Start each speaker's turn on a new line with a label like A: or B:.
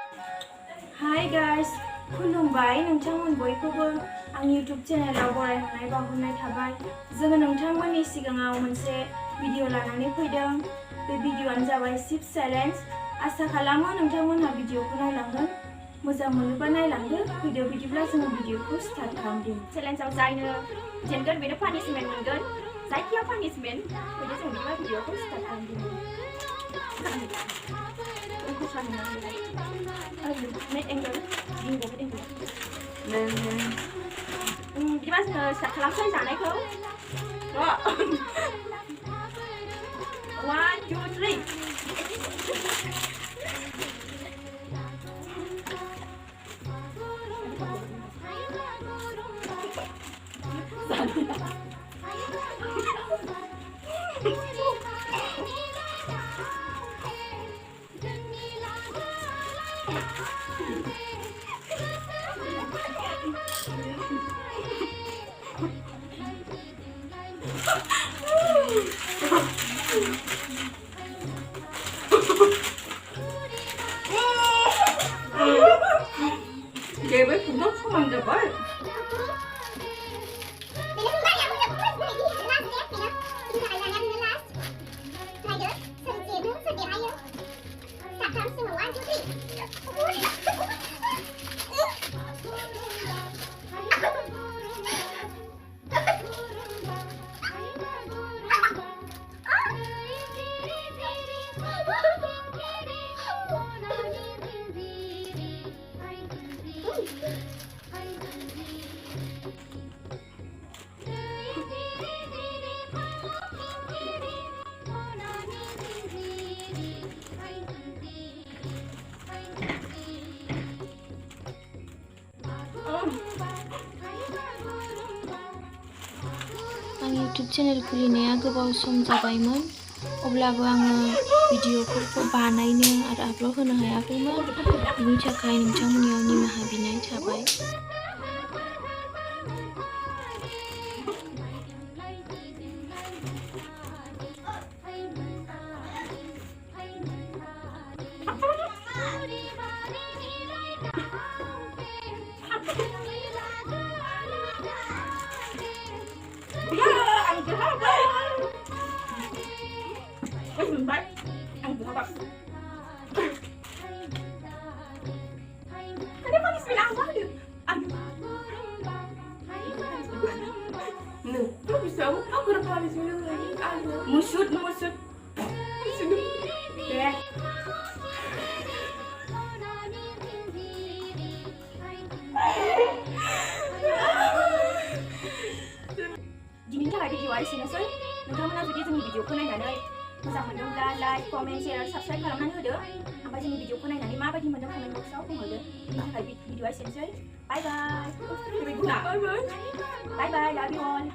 A: Hi guys, खुलुमबाय नोंथांमोन बयखौबो आंनि YouTube चेनेलाव बरायहरनाय बावहरनाय थाबाय। जोङो नोंथांमोननि सिगाङाव मोनसे भिडिअ लानानै फैदों। बे भिडिअआनो जाबाय शिफ्ट चेलेन्ज। आसा खालामो नोंथांमोनहा भिडिअखौ नायलांगोन। मोजां मोनोबा नायलांदो। फैदो बिदिब्ला जोङो भिडिअखौ स्टार्ट खालामदों। चेलेन्जआव जायनो जेनगोन बेनो पानिशमेन्ट मोनगोन। जायखिया पानिशमेन्ट। फैदो जों बिदिब्ला भिडिअखौ स्टार्ट खालामदों। Make angle, bingo make angle. Gimana sih खालामसै जानायखौ? 1, 2, 3. Dia 왜 금방 처음 잡아?
B: आं YouTube चेनेल खुलिनाया गोबाव सम जाबायमोन अब्लाबो आङो भिडिअफोरखौ बानायनो आरो आपल'ड होनो हायाखैमोन बिनि थाखाय नोंथांमोननियाव निमाहा बिनाय थाबाय।
A: Musut. Ya. Diminta lagi jual sini sih. Nonton video ini video kau naik nanti. Masa menunggu like, comment, share, subscribe kalau mana ada. Apa jenis video kau naik nanti? Mak bagi menunggu comment box aku ada. Diminta video sini sih. Bye bye. Bye bye. Love you all.